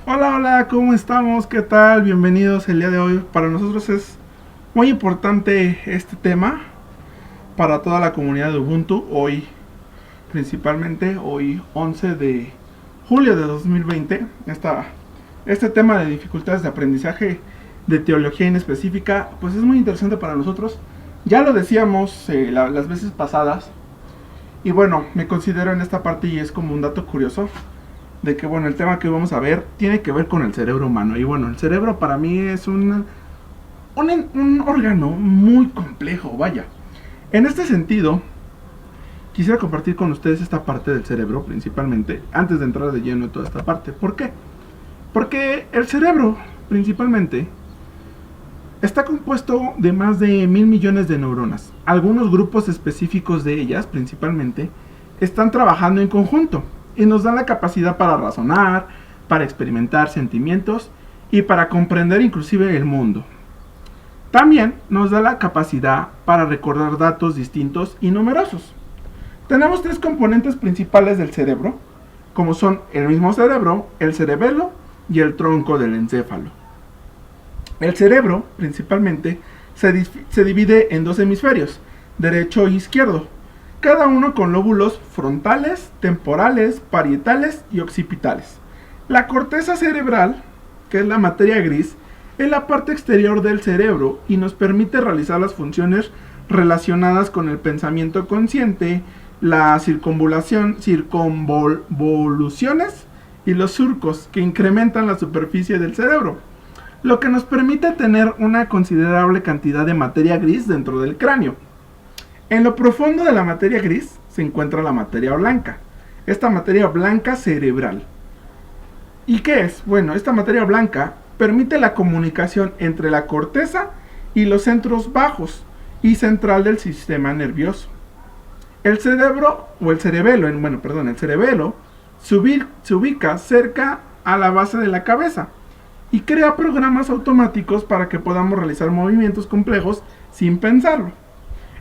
Hola, hola, ¿cómo estamos? ¿Qué tal? Bienvenidos el día de hoy. Para nosotros es muy importante este tema, para toda la comunidad de Ubuntu. Hoy, principalmente, hoy 11 de julio de 2020, este tema de dificultades de aprendizaje de teología en específica, pues es muy interesante para nosotros. Ya lo decíamos las veces pasadas, y bueno, me considero en esta parte y es como un dato curioso de que bueno, el tema que vamos a ver tiene que ver con el cerebro humano. Y bueno, el cerebro para mí es un órgano muy complejo, vaya. En este sentido, quisiera compartir con ustedes esta parte del cerebro principalmente, antes de entrar de lleno en toda esta parte. ¿Por qué? Porque el cerebro, principalmente, está compuesto de más de 1.000 millones de neuronas. Algunos grupos específicos de ellas, principalmente, están trabajando en conjunto y nos dan la capacidad para razonar, para experimentar sentimientos y para comprender inclusive el mundo. También nos da la capacidad para recordar datos distintos y numerosos. Tenemos tres componentes principales del cerebro, como son el mismo cerebro, el cerebelo y el tronco del encéfalo. El cerebro, principalmente, se divide en dos hemisferios, derecho e izquierdo, cada uno con lóbulos frontales, temporales, parietales y occipitales. La corteza cerebral, que es la materia gris, es la parte exterior del cerebro y nos permite realizar las funciones relacionadas con el pensamiento consciente, la circunvoluciones y los surcos que incrementan la superficie del cerebro, lo que nos permite tener una considerable cantidad de materia gris dentro del cráneo. En lo profundo de la materia gris se encuentra la materia blanca, esta materia blanca cerebral. ¿Y qué es? Bueno, esta materia blanca permite la comunicación entre la corteza y los centros bajos y central del sistema nervioso. El cerebro, o el cerebelo, el cerebelo se ubica cerca a la base de la cabeza y crea programas automáticos para que podamos realizar movimientos complejos sin pensarlo.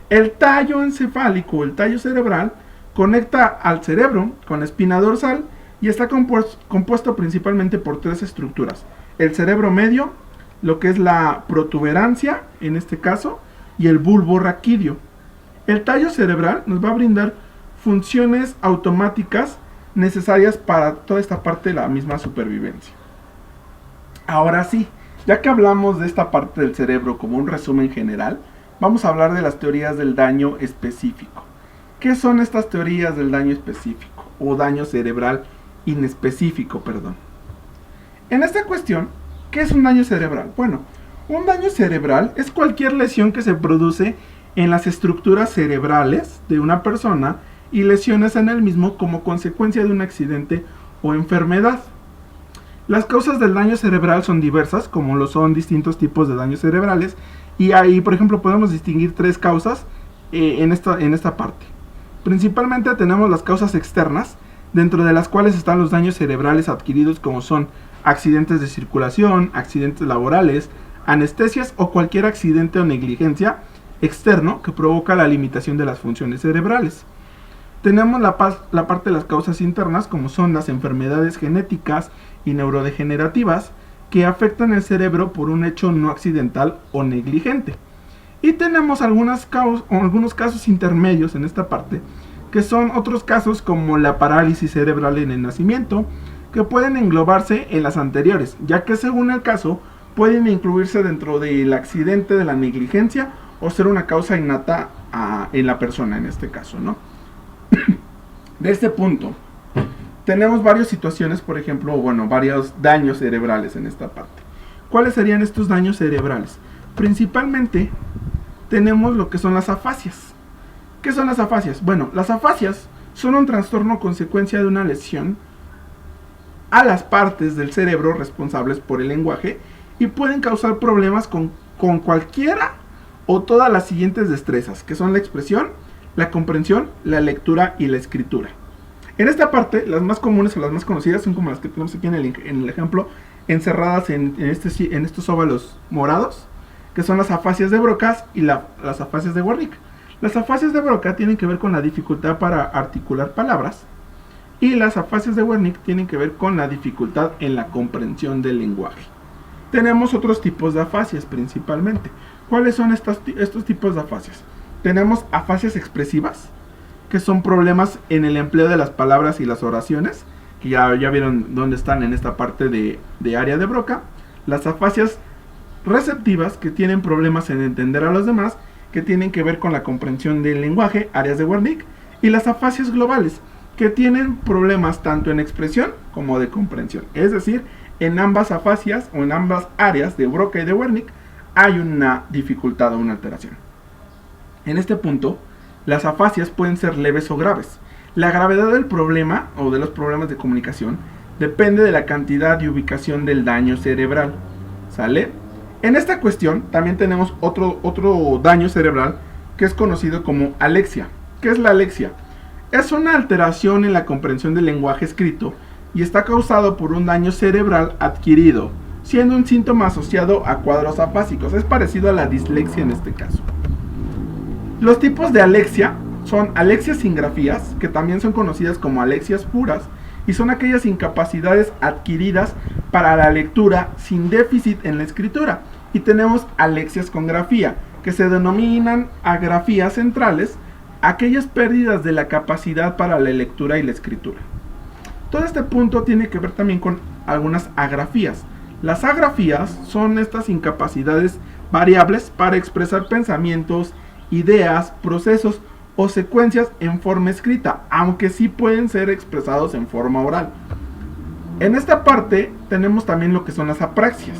El tallo encefálico, el tallo cerebral, conecta al cerebro con la espina dorsal y está compuesto principalmente por tres estructuras: el cerebro medio, lo que es la protuberancia en este caso, y el bulbo raquídeo. El tallo cerebral nos va a brindar funciones automáticas necesarias para toda esta parte de la misma supervivencia. Ahora sí, ya que hablamos de esta parte del cerebro como un resumen general, vamos a hablar de las teorías del daño específico. ¿Qué son estas teorías del daño específico? O daño cerebral inespecífico, perdón. En esta cuestión, ¿qué es un daño cerebral? Bueno, un daño cerebral es cualquier lesión que se produce en las estructuras cerebrales de una persona y lesiones en el mismo como consecuencia de un accidente o enfermedad. Las causas del daño cerebral son diversas, como lo son distintos tipos de daños cerebrales, y ahí, por ejemplo, podemos distinguir tres causas en esta parte. Principalmente tenemos las causas externas, dentro de las cuales están los daños cerebrales adquiridos, como son accidentes de circulación, accidentes laborales, anestesias o cualquier accidente o negligencia externo que provoca la limitación de las funciones cerebrales. Tenemos la parte de las causas internas, como son las enfermedades genéticas y neurodegenerativas que afectan el cerebro por un hecho no accidental o negligente. Y tenemos algunos casos intermedios en esta parte, que son otros casos como la parálisis cerebral en el nacimiento, que pueden englobarse en las anteriores, ya que según el caso pueden incluirse dentro del accidente de la negligencia o ser una causa innata en la persona en este caso, ¿no? De este punto, tenemos varias situaciones, por ejemplo, varios daños cerebrales en esta parte. ¿Cuáles serían estos daños cerebrales? Principalmente tenemos lo que son las afasias. ¿Qué son las afasias? Bueno, las afasias son un trastorno consecuencia de una lesión a las partes del cerebro responsables por el lenguaje y pueden causar problemas con cualquiera o todas las siguientes destrezas, que son la expresión, la comprensión, la lectura y la escritura. En esta parte, las más comunes o las más conocidas son como las que tenemos aquí en el ejemplo, encerradas en estos óvalos morados, que son las afasias de Broca y las afasias de Wernicke. Las afasias de Broca tienen que ver con la dificultad para articular palabras, Y las afasias de Wernicke tienen que ver con la dificultad en la comprensión del lenguaje. Tenemos otros tipos de afasias principalmente. ¿Cuáles son estos tipos de afasias? Tenemos afasias expresivas, que son problemas en el empleo de las palabras y las oraciones, que ya vieron dónde están en esta parte de área de Broca. Las afasias receptivas, que tienen problemas en entender a los demás, que tienen que ver con la comprensión del lenguaje, áreas de Wernicke. Y las afasias globales, que tienen problemas tanto en expresión como de comprensión. Es decir, en ambas afasias o en ambas áreas de Broca y de Wernicke hay una dificultad o una alteración. En este punto, las afasias pueden ser leves o graves. La gravedad del problema o de los problemas de comunicación depende de la cantidad y ubicación del daño cerebral. ¿Sale? En esta cuestión también tenemos otro daño cerebral que es conocido como alexia. ¿Qué es la alexia? Es una alteración en la comprensión del lenguaje escrito y está causado por un daño cerebral adquirido, siendo un síntoma asociado a cuadros afásicos. Es parecido a la dislexia en este caso. Los tipos de alexia son alexias sin grafías, que también son conocidas como alexias puras, y son aquellas incapacidades adquiridas para la lectura sin déficit en la escritura. Y tenemos alexias con grafía, que se denominan agrafías centrales, aquellas pérdidas de la capacidad para la lectura y la escritura. Todo este punto tiene que ver también con algunas agrafías. Las agrafías son estas incapacidades variables para expresar pensamientos, ideas, procesos o secuencias en forma escrita, aunque sí pueden ser expresados en forma oral. En esta parte tenemos también lo que son las apraxias,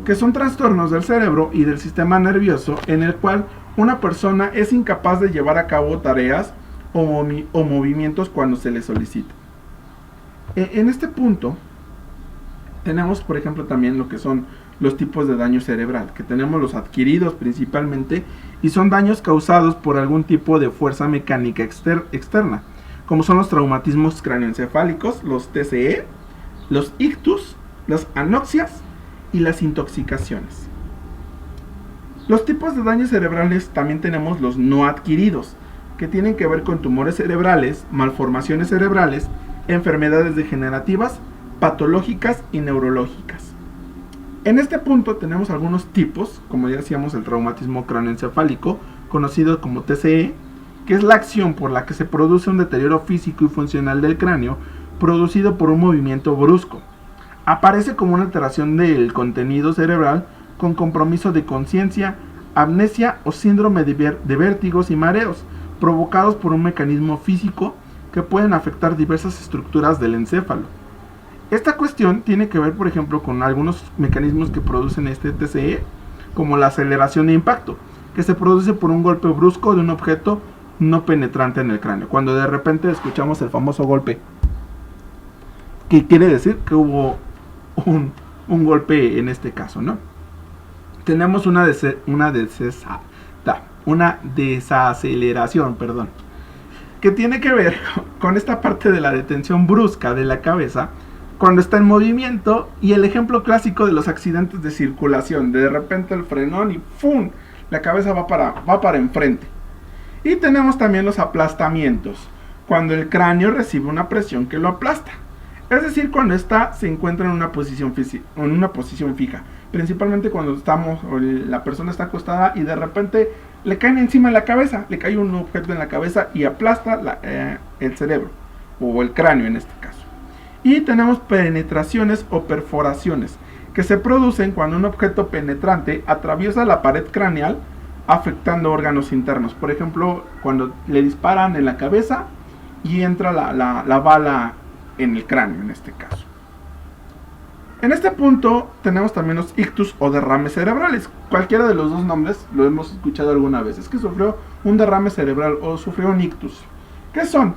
que son trastornos del cerebro y del sistema nervioso en el cual una persona es incapaz de llevar a cabo tareas o movimientos cuando se le solicita. En este punto tenemos, por ejemplo, también lo que son los tipos de daño cerebral, que tenemos los adquiridos principalmente, y son daños causados por algún tipo de fuerza mecánica externa, como son los traumatismos cráneoencefálicos, los TCE, los ictus, las anoxias y las intoxicaciones. Los tipos de daños cerebrales también tenemos los no adquiridos, que tienen que ver con tumores cerebrales, malformaciones cerebrales, enfermedades degenerativas, patológicas y neurológicas. En este punto tenemos algunos tipos, como ya decíamos, el traumatismo cráneoencefálico, conocido como TCE, que es la acción por la que se produce un deterioro físico y funcional del cráneo producido por un movimiento brusco. Aparece como una alteración del contenido cerebral con compromiso de conciencia, amnesia o síndrome de vértigos y mareos, provocados por un mecanismo físico que pueden afectar diversas estructuras del encéfalo. Esta cuestión tiene que ver, por ejemplo, con algunos mecanismos que producen este TCE, como la aceleración de impacto, que se produce por un golpe brusco de un objeto no penetrante en el cráneo, cuando de repente escuchamos el famoso golpe, que quiere decir que hubo un golpe en este caso, ¿no? Tenemos una desaceleración, que tiene que ver con esta parte de la detención brusca de la cabeza cuando está en movimiento, y el ejemplo clásico de los accidentes de circulación, de repente el frenón y ¡fum!, la cabeza va para enfrente. Y tenemos también los aplastamientos, cuando el cráneo recibe una presión que lo aplasta, es decir, cuando se encuentra en una posición fija, principalmente cuando la persona está acostada y de repente le caen encima de la cabeza, le cae un objeto en la cabeza y aplasta el cerebro, o el cráneo en este caso. Y tenemos penetraciones o perforaciones, que se producen cuando un objeto penetrante atraviesa la pared craneal, afectando órganos internos. Por ejemplo, cuando le disparan en la cabeza y entra la bala en el cráneo en este caso. En este punto tenemos también los ictus o derrames cerebrales. Cualquiera de los dos nombres lo hemos escuchado alguna vez. Es que sufrió un derrame cerebral o sufrió un ictus. ¿Qué son?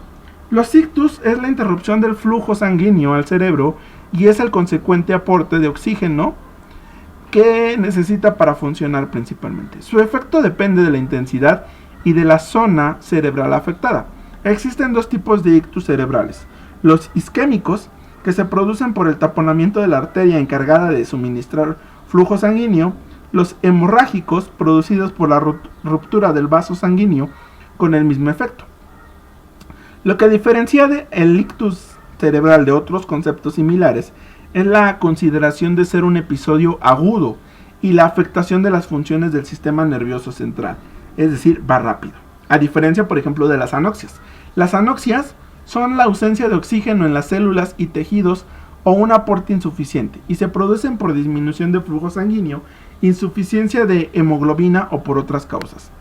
Los ictus es la interrupción del flujo sanguíneo al cerebro y es el consecuente aporte de oxígeno que necesita para funcionar principalmente. Su efecto depende de la intensidad y de la zona cerebral afectada. Existen dos tipos de ictus cerebrales: los isquémicos, que se producen por el taponamiento de la arteria encargada de suministrar flujo sanguíneo; los hemorrágicos, producidos por la ruptura del vaso sanguíneo con el mismo efecto. Lo que diferencia el ictus cerebral de otros conceptos similares es la consideración de ser un episodio agudo y la afectación de las funciones del sistema nervioso central, es decir, va rápido. A diferencia, por ejemplo, de las anoxias. Las anoxias son la ausencia de oxígeno en las células y tejidos o un aporte insuficiente y se producen por disminución de flujo sanguíneo, insuficiencia de hemoglobina o por otras causas.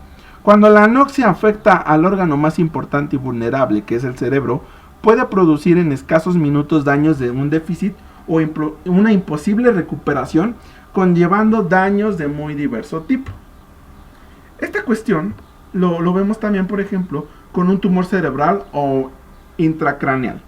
Cuando la anoxia afecta al órgano más importante y vulnerable, que es el cerebro, puede producir en escasos minutos daños de un déficit o una imposible recuperación, conllevando daños de muy diverso tipo. Esta cuestión lo vemos también, por ejemplo, con un tumor cerebral o intracraneal.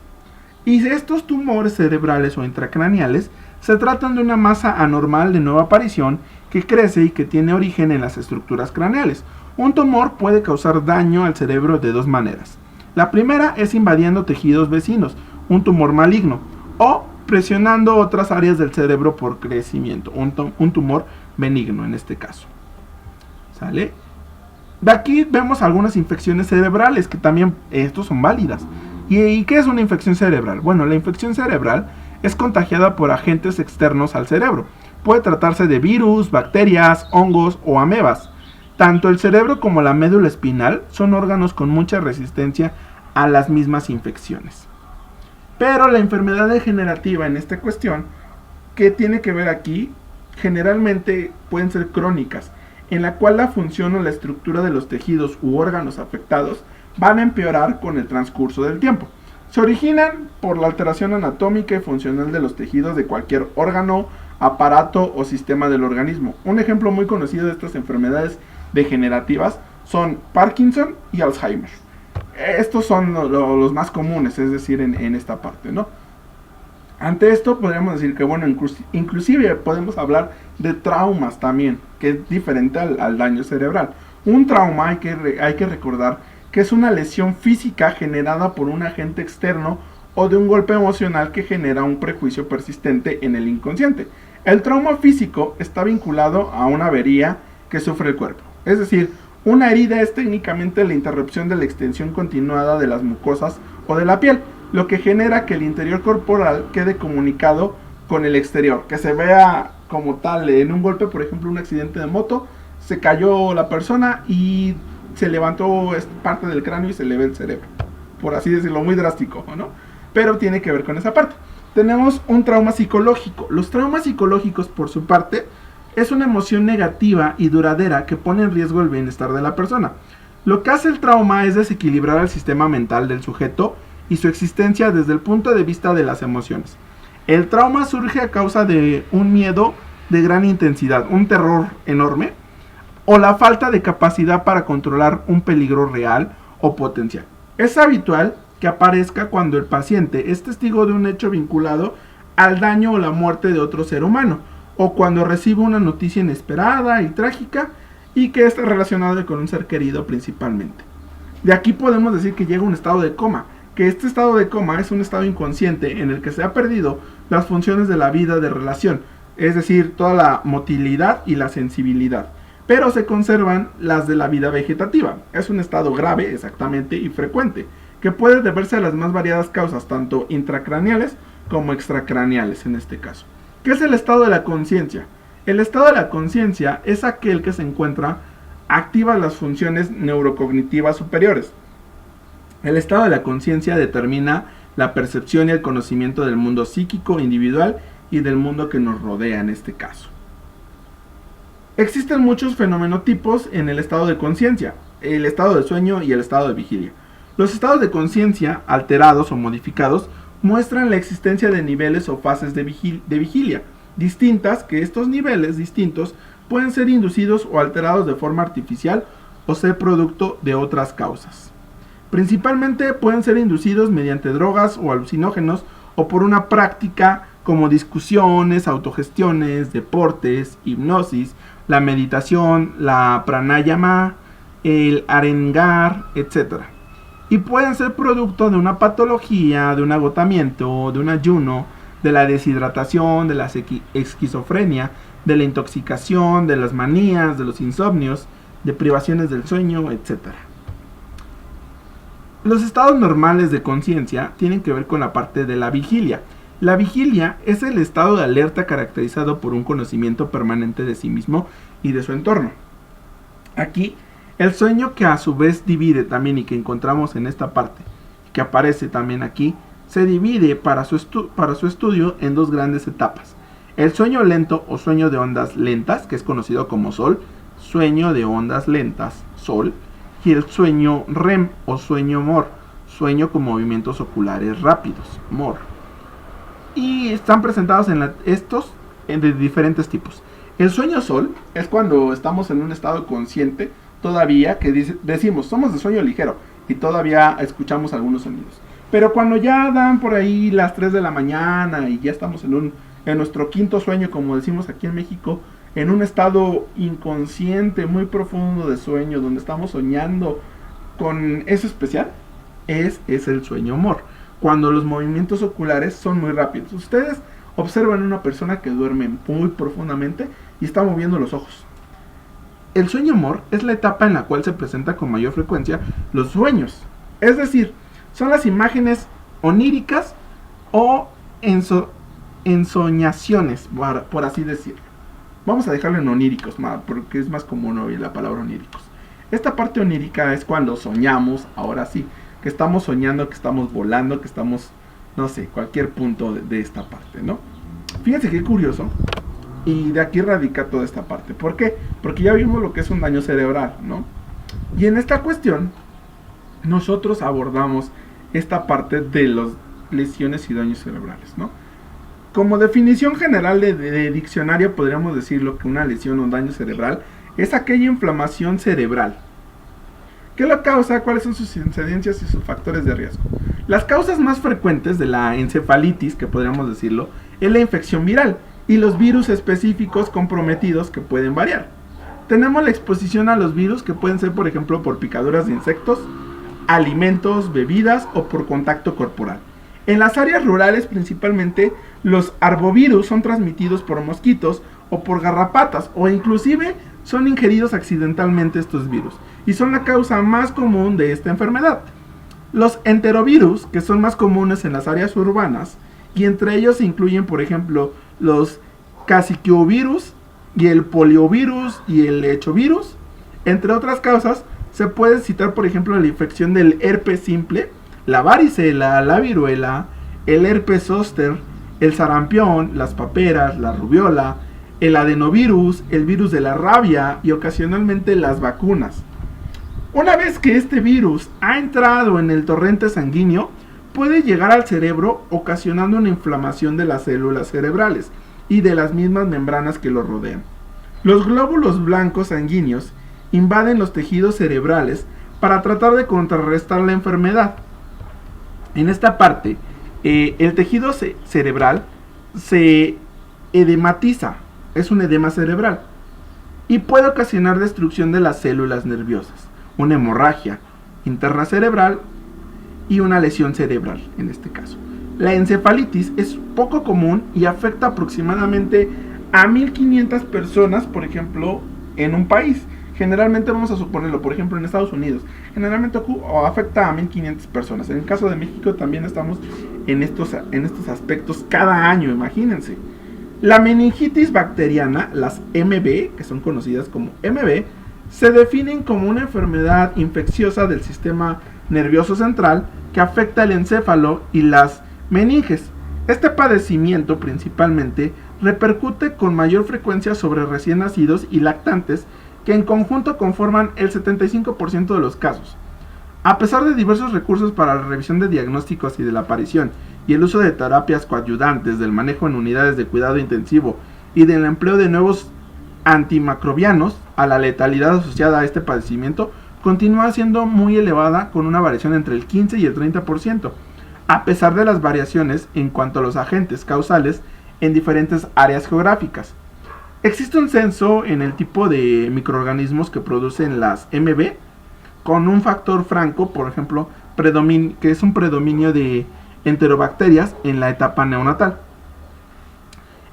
Y estos tumores cerebrales o intracraneales se tratan de una masa anormal de nueva aparición que crece y que tiene origen en las estructuras craneales. Un tumor puede causar daño al cerebro de dos maneras. La primera es invadiendo tejidos vecinos, un tumor maligno, o presionando otras áreas del cerebro por crecimiento, un tumor benigno en este caso. ¿Sale? De aquí vemos algunas infecciones cerebrales que también estos son válidas. ¿Y qué es una infección cerebral? Bueno, la infección cerebral es contagiada por agentes externos al cerebro. Puede tratarse de virus, bacterias, hongos o amebas. Tanto el cerebro como la médula espinal son órganos con mucha resistencia a las mismas infecciones. Pero la enfermedad degenerativa en esta cuestión, ¿qué tiene que ver aquí? Generalmente pueden ser crónicas, en la cual la función o la estructura de los tejidos u órganos afectados van a empeorar con el transcurso del tiempo. Se originan por la alteración anatómica y funcional de los tejidos de cualquier órgano, aparato o sistema del organismo. Un ejemplo muy conocido de estas enfermedades degenerativas son Parkinson y Alzheimer. Estos son los más comunes, es decir, en esta parte, ¿no? Ante esto podríamos decir que, bueno, inclusive podemos hablar de traumas también, que es diferente al daño cerebral. Un trauma hay que recordar que es una lesión física generada por un agente externo o de un golpe emocional que genera un prejuicio persistente en el inconsciente. El trauma físico está vinculado a una avería que sufre el cuerpo. Es decir, una herida es técnicamente la interrupción de la extensión continuada de las mucosas o de la piel, lo que genera que el interior corporal quede comunicado con el exterior, que se vea como tal en un golpe, por ejemplo, un accidente de moto, se cayó la persona y se levantó parte del cráneo y se le ve el cerebro, por así decirlo, muy drástico, ¿no? Pero tiene que ver con esa parte. Tenemos un trauma psicológico. Los traumas psicológicos, por su parte, es una emoción negativa y duradera que pone en riesgo el bienestar de la persona. Lo que hace el trauma es desequilibrar el sistema mental del sujeto y su existencia desde el punto de vista de las emociones. El trauma surge a causa de un miedo de gran intensidad, un terror enorme, o la falta de capacidad para controlar un peligro real o potencial. Es habitual que aparezca cuando el paciente es testigo de un hecho vinculado al daño o la muerte de otro ser humano, o cuando recibe una noticia inesperada y trágica y que está relacionada con un ser querido principalmente. De aquí podemos decir que llega un estado de coma, que este estado de coma es un estado inconsciente en el que se ha perdido las funciones de la vida de relación, es decir, toda la motilidad y la sensibilidad, pero se conservan las de la vida vegetativa. Es un estado grave, exactamente, y frecuente, que puede deberse a las más variadas causas, tanto intracraneales como extracraneales en este caso. ¿Qué es el estado de la conciencia? El estado de la conciencia es aquel que se encuentra activa las funciones neurocognitivas superiores. El estado de la conciencia determina la percepción y el conocimiento del mundo psíquico individual y del mundo que nos rodea en este caso. Existen muchos fenomenotipos en el estado de conciencia, el estado de sueño y el estado de vigilia. Los estados de conciencia alterados o modificados muestran la existencia de niveles o fases de vigilia distintas, que estos niveles distintos pueden ser inducidos o alterados de forma artificial o ser producto de otras causas. Principalmente pueden ser inducidos mediante drogas o alucinógenos o por una práctica como discusiones, autogestiones, deportes, hipnosis, la meditación, la pranayama, el arengar, etc. Y pueden ser producto de una patología, de un agotamiento, de un ayuno, de la deshidratación, de la esquizofrenia, de la intoxicación, de las manías, de los insomnios, de privaciones del sueño, etc. Los estados normales de conciencia tienen que ver con la parte de la vigilia. La vigilia es el estado de alerta caracterizado por un conocimiento permanente de sí mismo y de su entorno. Aquí, el sueño, que a su vez divide también y que encontramos en esta parte, que aparece también aquí, se divide para su estudio en dos grandes etapas. El sueño lento o sueño de ondas lentas, que es conocido como SOL, sueño de ondas lentas, SOL, y el sueño REM o sueño MOR, sueño con movimientos oculares rápidos, MOR. Y están presentados estos de diferentes tipos. El sueño SOL es cuando estamos en un estado consciente todavía, que decimos somos de sueño ligero y todavía escuchamos algunos sonidos. Pero cuando ya dan por ahí las 3 de la mañana y ya estamos en nuestro quinto sueño, como decimos aquí en México, en un estado inconsciente muy profundo de sueño, donde estamos soñando con eso especial, es el sueño MOR, cuando los movimientos oculares son muy rápidos. Ustedes observan una persona que duerme muy profundamente y está moviendo los ojos. El sueño MOR es la etapa en la cual se presenta con mayor frecuencia los sueños, es decir, son las imágenes oníricas o ensoñaciones, por así decirlo. Vamos a dejarlo en oníricos, porque es más común oír la palabra oníricos. Esta parte onírica es cuando soñamos, ahora sí, que estamos soñando, que estamos volando, que estamos, no sé, cualquier punto de esta parte, ¿no? Fíjense qué curioso, y de aquí radica toda esta parte. ¿Por qué? Porque ya vimos lo que es un daño cerebral, ¿no? Y en esta cuestión, nosotros abordamos esta parte de las lesiones y daños cerebrales, ¿no? Como definición general de diccionario, podríamos decirlo que una lesión o un daño cerebral es aquella inflamación cerebral. ¿Qué lo causa? ¿Cuáles son sus incidencias y sus factores de riesgo? Las causas más frecuentes de la encefalitis, que podríamos decirlo, es la infección viral y los virus específicos comprometidos, que pueden variar. Tenemos la exposición a los virus, que pueden ser, por ejemplo, por picaduras de insectos, alimentos, bebidas o por contacto corporal. En las áreas rurales, principalmente, los arbovirus son transmitidos por mosquitos o por garrapatas, o inclusive son ingeridos accidentalmente estos virus, y son la causa más común de esta enfermedad. Los enterovirus, que son más comunes en las áreas urbanas, y entre ellos se incluyen, por ejemplo, los caciquiovirus y el poliovirus y el lechovirus. Entre otras causas, se puede citar, por ejemplo, la infección del herpes simple, la varicela, la viruela, el herpes zóster, el sarampión, las paperas, la rubiola, el adenovirus, el virus de la rabia y ocasionalmente las vacunas. Una vez que este virus ha entrado en el torrente sanguíneo, puede llegar al cerebro ocasionando una inflamación de las células cerebrales y de las mismas membranas que lo rodean. Los glóbulos blancos sanguíneos invaden los tejidos cerebrales para tratar de contrarrestar la enfermedad. En esta parte, el tejido cerebral se edematiza, es un edema cerebral, y puede ocasionar destrucción de las células nerviosas, una hemorragia interna cerebral y una lesión cerebral en este caso. La encefalitis es poco común y afecta aproximadamente a 1500 personas, por ejemplo, en un país. Generalmente vamos a suponerlo, por ejemplo, en Estados Unidos, generalmente afecta a 1500 personas. En el caso de México también estamos en estos aspectos cada año, imagínense. La meningitis bacteriana, las MB, que son conocidas como MB, se definen como una enfermedad infecciosa del sistema nervioso central que afecta el encéfalo y las meninges. Este padecimiento principalmente repercute con mayor frecuencia sobre recién nacidos y lactantes, que en conjunto conforman el 75% de los casos. A pesar de diversos recursos para la revisión de diagnósticos y de la aparición y el uso de terapias coadyuvantes, del manejo en unidades de cuidado intensivo y del empleo de nuevos antimicrobianos, a la letalidad asociada a este padecimiento continúa siendo muy elevada, con una variación entre el 15 y el 30%, a pesar de las variaciones en cuanto a los agentes causales en diferentes áreas geográficas. Existe un censo en el tipo de microorganismos que producen las MB, con un factor franco, por ejemplo, que es un predominio de enterobacterias en la etapa neonatal.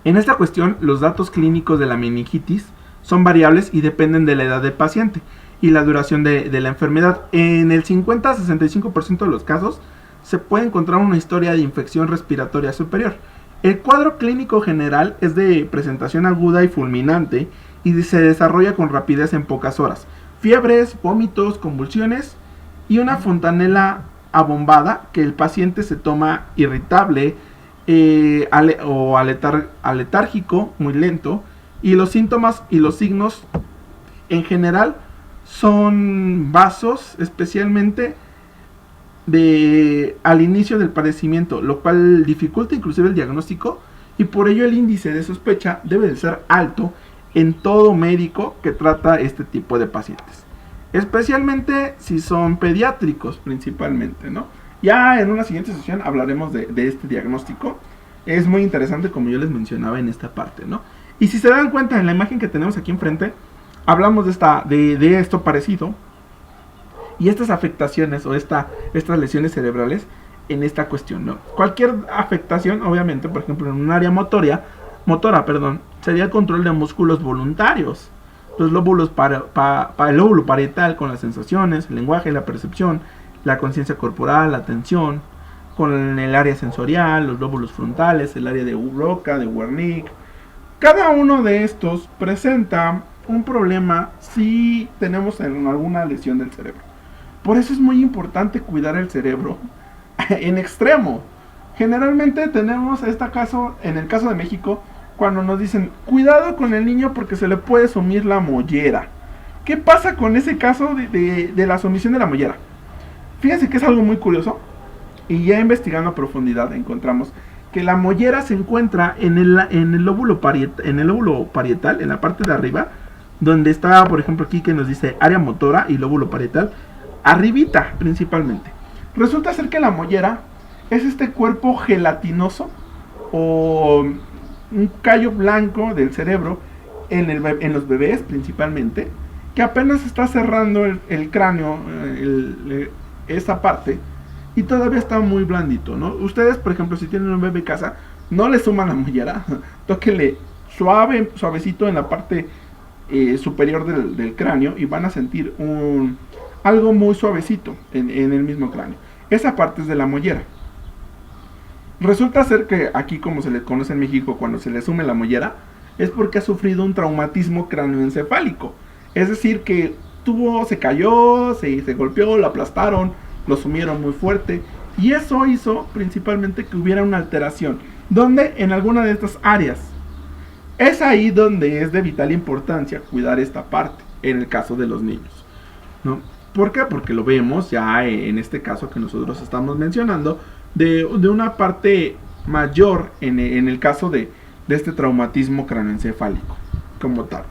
En esta cuestión, los datos clínicos de la meningitis son variables y dependen de la edad del paciente y la duración de la enfermedad. En el 50 a 65% de los casos se puede encontrar una historia de infección respiratoria superior. El cuadro clínico general es de presentación aguda y fulminante y se desarrolla con rapidez en pocas horas. Fiebres, vómitos, convulsiones y una fontanela abombada que el paciente se toma irritable aletárgico, muy lento, y los síntomas y los signos en general son vasos, especialmente al inicio del padecimiento, lo cual dificulta inclusive el diagnóstico, y por ello el índice de sospecha debe de ser alto en todo médico que trata este tipo de pacientes, especialmente si son pediátricos principalmente, ¿no? Ya en una siguiente sesión hablaremos de este diagnóstico. Es muy interesante, como yo les mencionaba en esta parte, ¿no? Y si se dan cuenta en la imagen que tenemos aquí enfrente, hablamos de esto parecido y estas afectaciones o estas lesiones cerebrales en esta cuestión, ¿no? Cualquier afectación, obviamente, por ejemplo, en un área motora, sería el control de músculos voluntarios. Los lóbulos el lóbulo parietal con las sensaciones, el lenguaje, la percepción, la conciencia corporal, la atención, con el área sensorial, los lóbulos frontales, el área de Broca, de Wernicke. Cada uno de estos presenta un problema si tenemos alguna lesión del cerebro. Por eso es muy importante cuidar el cerebro en extremo. Generalmente tenemos en el caso de México, cuando nos dicen, cuidado con el niño porque se le puede sumir la mollera. ¿Qué pasa con ese caso de la sumisión de la mollera? Fíjense que es algo muy curioso, y ya investigando a profundidad encontramos que la mollera se encuentra en el lóbulo parietal, en la parte de arriba, donde está, por ejemplo, aquí que nos dice área motora y lóbulo parietal, arribita principalmente. Resulta ser que la mollera es este cuerpo gelatinoso o un callo blanco del cerebro en los bebés principalmente, que apenas está cerrando el cráneo, esa parte, y todavía está muy blandito, ¿no? Ustedes, por ejemplo, si tienen un bebé en casa, no le suman la mollera, tóquenle suavecito en la parte superior del cráneo y van a sentir algo muy suavecito en el mismo cráneo. Esa parte es de la mollera. Resulta ser que aquí, como se le conoce en México, cuando se le sume la mollera, es porque ha sufrido un traumatismo cráneoencefálico. Es decir, que se cayó, se golpeó, lo aplastaron, lo sumieron muy fuerte, y eso hizo principalmente que hubiera una alteración, donde en alguna de estas áreas. Es ahí donde es de vital importancia cuidar esta parte, en el caso de los niños, ¿no? ¿Por qué? Porque lo vemos ya en este caso que nosotros estamos mencionando, de una parte mayor en el caso de este traumatismo cráneoencefálico como tal.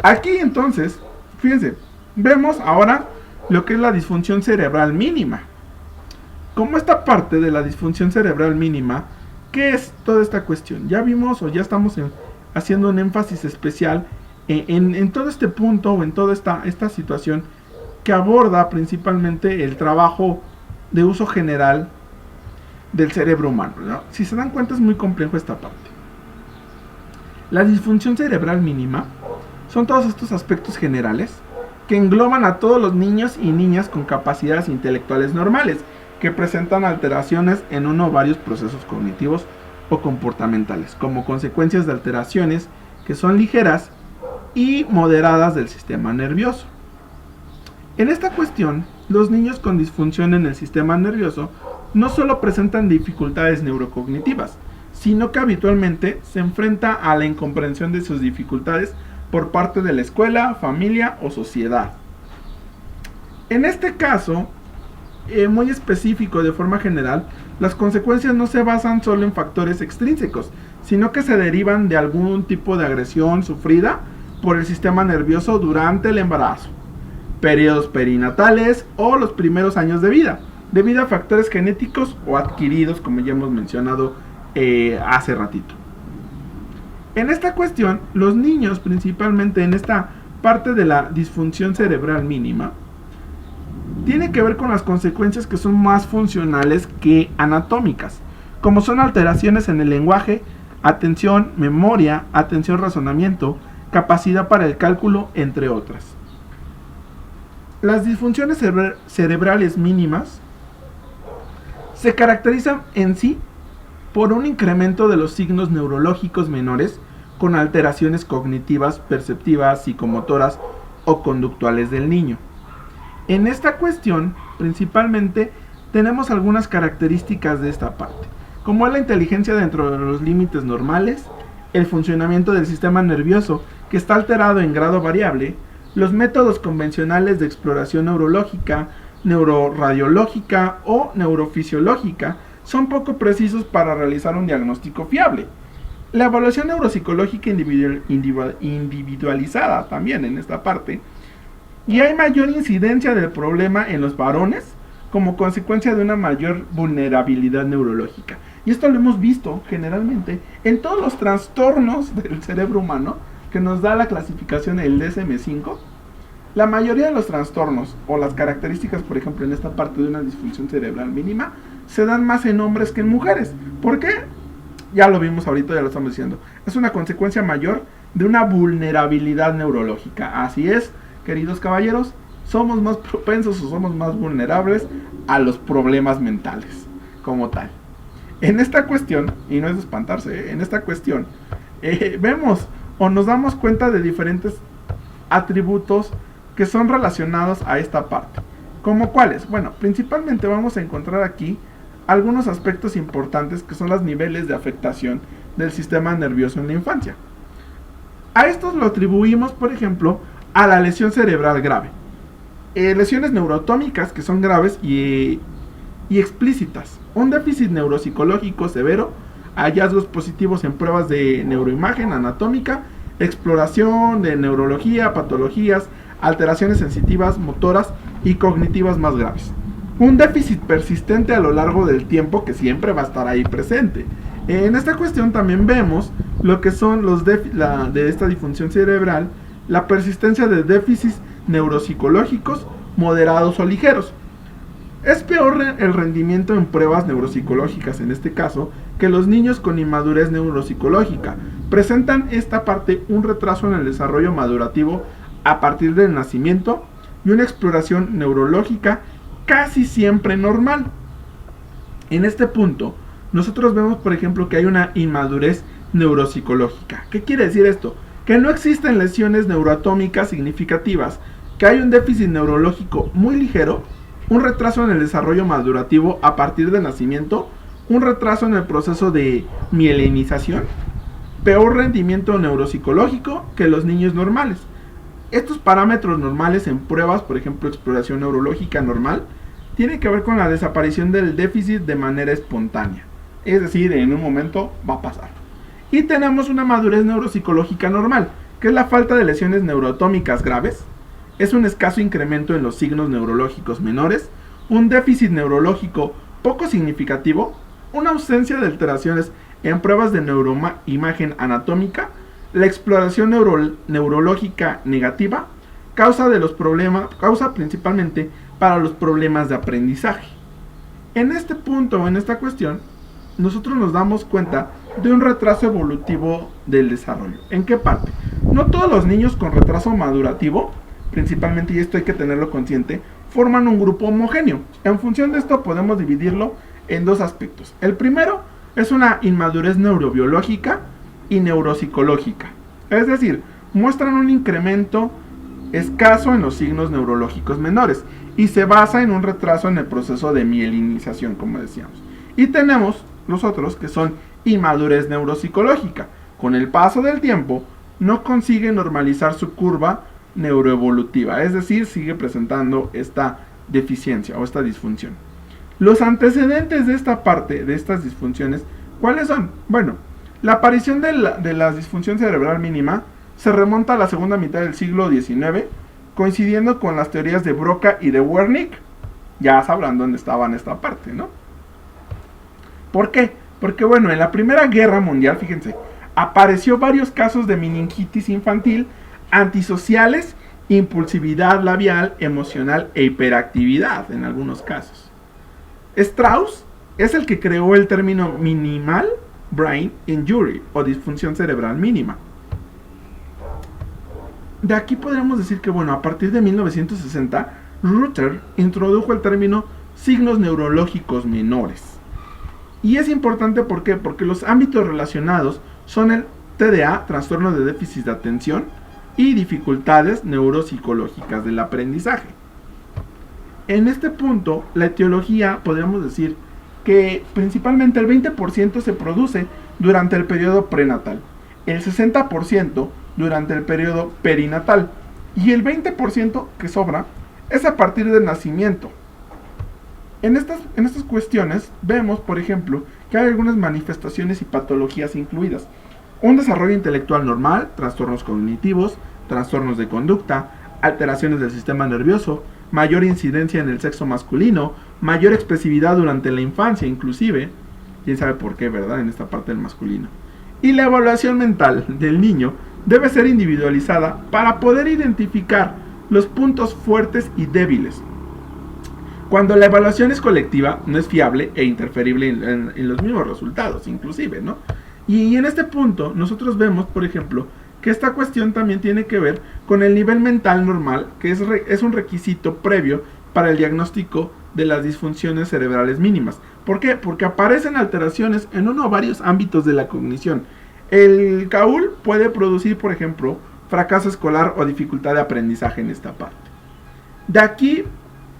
Aquí entonces, fíjense, vemos ahora lo que es la disfunción cerebral mínima. Como esta parte de la disfunción cerebral mínima, ¿qué es toda esta cuestión? Ya vimos o ya estamos haciendo un énfasis especial en todo este punto o en toda esta situación que aborda principalmente el trabajo de uso general del cerebro humano, ¿no? Si se dan cuenta, es muy complejo esta parte. La disfunción cerebral mínima son todos estos aspectos generales que engloban a todos los niños y niñas con capacidades intelectuales normales, que presentan alteraciones en uno o varios procesos cognitivos o comportamentales, como consecuencias de alteraciones que son ligeras y moderadas del sistema nervioso. En esta cuestión, los niños con disfunción en el sistema nervioso no solo presentan dificultades neurocognitivas, sino que habitualmente se enfrenta a la incomprensión de sus dificultades por parte de la escuela, familia o sociedad. En este caso, muy específico de forma general, las consecuencias no se basan solo en factores extrínsecos, sino que se derivan de algún tipo de agresión sufrida por el sistema nervioso durante el embarazo, periodos perinatales o los primeros años de vida, debido a factores genéticos o adquiridos, como ya hemos mencionado hace ratito. En esta cuestión, los niños, principalmente en esta parte de la disfunción cerebral mínima, tiene que ver con las consecuencias que son más funcionales que anatómicas, como son alteraciones en el lenguaje, atención, memoria, atención, razonamiento, capacidad para el cálculo, entre otras. Las disfunciones cerebrales mínimas se caracterizan en sí por un incremento de los signos neurológicos menores con alteraciones cognitivas, perceptivas, psicomotoras o conductuales del niño. En esta cuestión, principalmente, tenemos algunas características de esta parte, como es la inteligencia dentro de los límites normales, el funcionamiento del sistema nervioso, que está alterado en grado variable, los métodos convencionales de exploración neurológica, neuroradiológica o neurofisiológica son poco precisos para realizar un diagnóstico fiable. La evaluación neuropsicológica individualizada también en esta parte, y hay mayor incidencia del problema en los varones como consecuencia de una mayor vulnerabilidad neurológica. Y esto lo hemos visto generalmente en todos los trastornos del cerebro humano que nos da la clasificación del DSM-5. La mayoría de los trastornos o las características, por ejemplo, en esta parte de una disfunción cerebral mínima, se dan más en hombres que en mujeres. ¿Por qué? Ya lo vimos ahorita, ya lo estamos diciendo. Es una consecuencia mayor de una vulnerabilidad neurológica. Así es, queridos caballeros, somos más propensos o somos más vulnerables a los problemas mentales como tal. En esta cuestión, y no es de espantarse, en esta cuestión vemos o nos damos cuenta de diferentes atributos que son relacionados a esta parte. ¿Como cuáles? Bueno, principalmente vamos a encontrar aquí algunos aspectos importantes que son los niveles de afectación del sistema nervioso en la infancia. A estos lo atribuimos, por ejemplo, a la lesión cerebral grave. Lesiones neuroatómicas que son graves y explícitas. Un déficit neuropsicológico severo, hallazgos positivos en pruebas de neuroimagen anatómica, exploración de neurología, patologías, alteraciones sensitivas, motoras y cognitivas más graves. Un déficit persistente a lo largo del tiempo que siempre va a estar ahí presente. En esta cuestión también vemos lo que son los de esta disfunción cerebral, la persistencia de déficits neuropsicológicos moderados o ligeros. Es peor el rendimiento en pruebas neuropsicológicas en este caso que los niños con inmadurez neuropsicológica. Presentan esta parte un retraso en el desarrollo madurativo a partir del nacimiento y una exploración neurológica casi siempre normal. En este punto, nosotros vemos, por ejemplo, que hay una inmadurez neuropsicológica. ¿Qué quiere decir esto? Que no existen lesiones neuroatómicas significativas, que hay un déficit neurológico muy ligero, un retraso en el desarrollo madurativo a partir del nacimiento, un retraso en el proceso de mielinización, peor rendimiento neuropsicológico que los niños normales. Estos parámetros normales en pruebas, por ejemplo, exploración neurológica normal, tienen que ver con la desaparición del déficit de manera espontánea. Es decir, en un momento va a pasar. Y tenemos una madurez neuropsicológica normal, que es la falta de lesiones neuroatómicas graves, es un escaso incremento en los signos neurológicos menores, un déficit neurológico poco significativo, una ausencia de alteraciones en pruebas de neuroimagen anatómica, la exploración neurológica negativa, causa principalmente para los problemas de aprendizaje. En este punto, en esta cuestión, nosotros nos damos cuenta de un retraso evolutivo del desarrollo. ¿En qué parte? No todos los niños con retraso madurativo, principalmente, y esto hay que tenerlo consciente, forman un grupo homogéneo. En función de esto podemos dividirlo en dos aspectos. El primero es una inmadurez neurobiológica y neuropsicológica. Es decir, muestran un incremento escaso en los signos neurológicos menores y se basa en un retraso en el proceso de mielinización, como decíamos. Y tenemos los otros que son inmadurez neuropsicológica. Con el paso del tiempo no consigue normalizar su curva neuroevolutiva, es decir, sigue presentando esta deficiencia o esta disfunción. Los antecedentes de esta parte, de estas disfunciones, ¿cuáles son? Bueno, la aparición de la disfunción cerebral mínima se remonta a la segunda mitad del siglo XIX, coincidiendo con las teorías de Broca y de Wernicke. Ya sabrán dónde estaba en esta parte, ¿no? ¿Por qué? Porque bueno, en la Primera Guerra Mundial, fíjense, apareció varios casos de meningitis infantil, antisociales, impulsividad labial, emocional e hiperactividad en algunos casos. Strauss es el que creó el término Minimal Brain Injury o disfunción cerebral mínima. De aquí podríamos decir que, bueno, a partir de 1960, Ruther introdujo el término signos neurológicos menores. Y es importante, ¿por qué? Porque los ámbitos relacionados son el TDA, trastorno de déficit de atención, y dificultades neuropsicológicas del aprendizaje. En este punto, la etiología, podríamos decir que principalmente el 20% se produce durante el periodo prenatal, el 60% durante el periodo perinatal y el 20% que sobra es a partir del nacimiento. En estas cuestiones vemos, por ejemplo, que hay algunas manifestaciones y patologías incluidas. Un desarrollo intelectual normal, trastornos cognitivos, trastornos de conducta, alteraciones del sistema nervioso, mayor incidencia en el sexo masculino, mayor expresividad durante la infancia inclusive, quién sabe por qué, ¿verdad? En esta parte del masculino. Y la evaluación mental del niño debe ser individualizada para poder identificar los puntos fuertes y débiles. Cuando la evaluación es colectiva, no es fiable e interferible en los mismos resultados, inclusive, ¿no? Y en este punto, nosotros vemos, por ejemplo, que esta cuestión también tiene que ver con el nivel mental normal, que es un requisito previo para el diagnóstico de las disfunciones cerebrales mínimas. ¿Por qué? Porque aparecen alteraciones en uno o varios ámbitos de la cognición. El CAUL puede producir, por ejemplo, fracaso escolar o dificultad de aprendizaje en esta parte. De aquí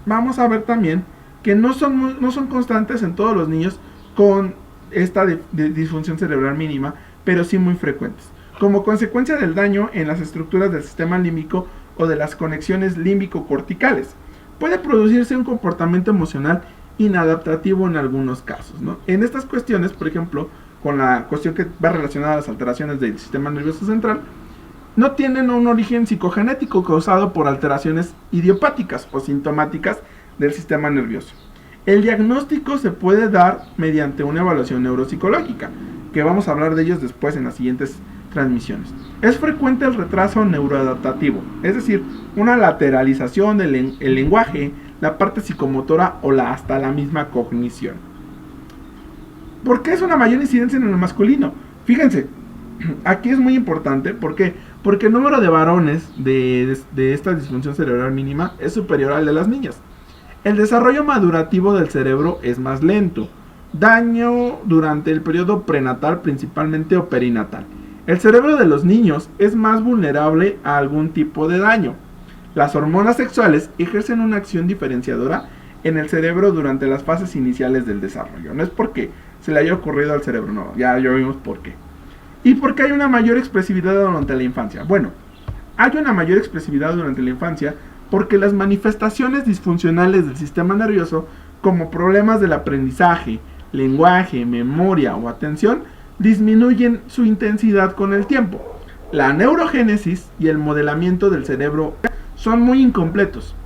vamos a ver también que no son constantes en todos los niños con esta disfunción cerebral mínima, pero sí muy frecuentes. Como consecuencia del daño en las estructuras del sistema límbico o de las conexiones límbico-corticales, puede producirse un comportamiento emocional inadaptativo en algunos casos, ¿no? En estas cuestiones, por ejemplo, con la cuestión que va relacionada a las alteraciones del sistema nervioso central, no tienen un origen psicogenético causado por alteraciones idiopáticas o sintomáticas del sistema nervioso. El diagnóstico se puede dar mediante una evaluación neuropsicológica, que vamos a hablar de ellos después en las siguientes transmisiones. Es frecuente el retraso neuroadaptativo, es decir, una lateralización del lenguaje, la parte psicomotora o hasta la misma cognición. ¿Por qué es una mayor incidencia en el masculino? Fíjense, aquí es muy importante, ¿por qué? Porque el número de varones de esta disfunción cerebral mínima es superior al de las niñas. El desarrollo madurativo del cerebro es más lento. Daño durante el periodo prenatal principalmente o perinatal. El cerebro de los niños es más vulnerable a algún tipo de daño. Las hormonas sexuales ejercen una acción diferenciadora en el cerebro durante las fases iniciales del desarrollo. No es porque se le haya ocurrido al cerebro, no, ya vimos por qué. ¿Y por qué hay una mayor expresividad durante la infancia? Bueno, hay una mayor expresividad durante la infancia porque las manifestaciones disfuncionales del sistema nervioso, como problemas del aprendizaje, lenguaje, memoria o atención, disminuyen su intensidad con el tiempo. La neurogénesis y el modelamiento del cerebro son muy incompletos.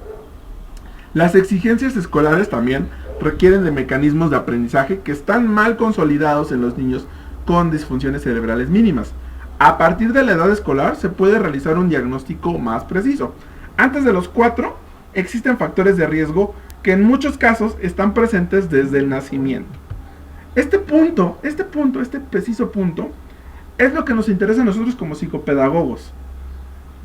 Las exigencias escolares también requieren de mecanismos de aprendizaje que están mal consolidados en los niños con disfunciones cerebrales mínimas. A partir de la edad escolar se puede realizar un diagnóstico más preciso. Antes de los 4 existen factores de riesgo que en muchos casos están presentes desde el nacimiento. Este preciso punto, es lo que nos interesa a nosotros como psicopedagogos.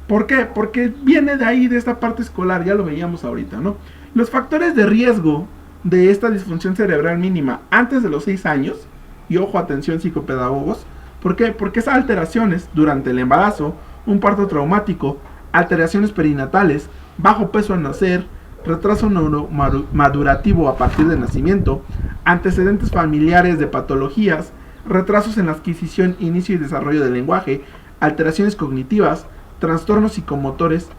¿Por qué? Porque viene de ahí, de esta parte escolar, ya lo veíamos ahorita, ¿no? Los factores de riesgo de esta disfunción cerebral mínima antes de los 6 años, y ojo, atención psicopedagogos, ¿por qué? Porque esas alteraciones durante el embarazo, un parto traumático, alteraciones perinatales, bajo peso al nacer, retraso neuromadurativo a partir del nacimiento, antecedentes familiares de patologías, retrasos en la adquisición, inicio y desarrollo del lenguaje, alteraciones cognitivas, trastornos psicomotores,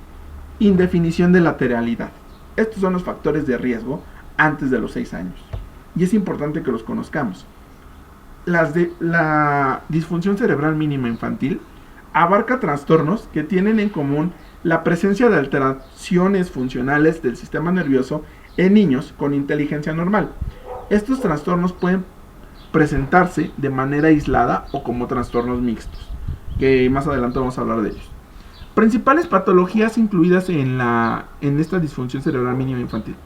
indefinición de lateralidad. Estos son los factores de riesgo antes de los 6 años. Y es importante que los conozcamos. La disfunción cerebral mínima infantil abarca trastornos que tienen en común la presencia de alteraciones funcionales del sistema nervioso en niños con inteligencia normal. Estos trastornos pueden presentarse de manera aislada o como trastornos mixtos, que más adelante vamos a hablar de ellos. Principales patologías incluidas en esta disfunción cerebral mínima infantil.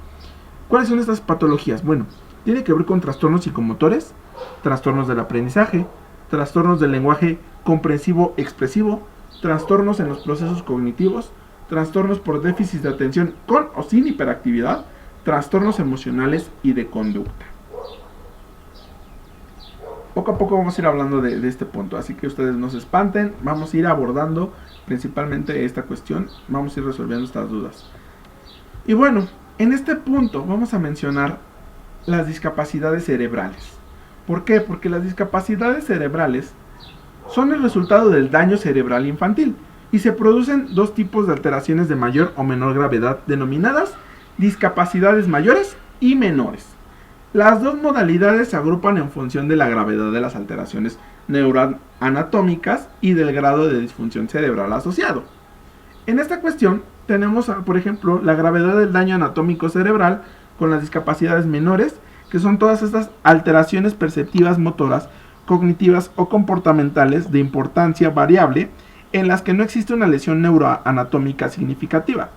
¿Cuáles son estas patologías? Bueno, tiene que ver con trastornos psicomotores, trastornos del aprendizaje, trastornos del lenguaje comprensivo expresivo, trastornos en los procesos cognitivos, trastornos por déficit de atención con o sin hiperactividad, trastornos emocionales y de conducta. Poco a poco vamos a ir hablando de este punto, así que ustedes no se espanten, vamos a ir abordando principalmente esta cuestión, vamos a ir resolviendo estas dudas. Y bueno, en este punto vamos a mencionar las discapacidades cerebrales. ¿Por qué? Porque las discapacidades cerebrales son el resultado del daño cerebral infantil y se producen dos tipos de alteraciones de mayor o menor gravedad denominadas discapacidades mayores y menores. Las dos modalidades se agrupan en función de la gravedad de las alteraciones neuroanatómicas y del grado de disfunción cerebral asociado. En esta cuestión tenemos, por ejemplo, la gravedad del daño anatómico cerebral con las discapacidades menores, que son todas estas alteraciones perceptivas, motoras, cognitivas o comportamentales de importancia variable en las que no existe una lesión neuroanatómica significativa.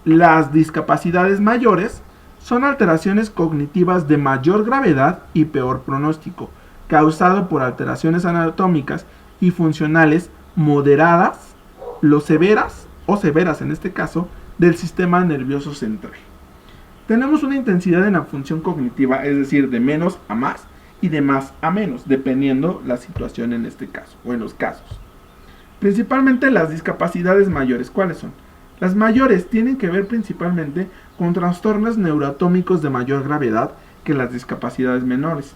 Las discapacidades mayores son alteraciones cognitivas de mayor gravedad y peor pronóstico, causado por alteraciones anatómicas y funcionales moderadas, severas o severas en este caso, del sistema nervioso central. Tenemos una intensidad en la función cognitiva, es decir, de menos a más y de más a menos, dependiendo la situación en este caso, o en los casos. Principalmente las discapacidades mayores, ¿cuáles son? Las mayores tienen que ver principalmente con trastornos neuroatómicos de mayor gravedad que las discapacidades menores.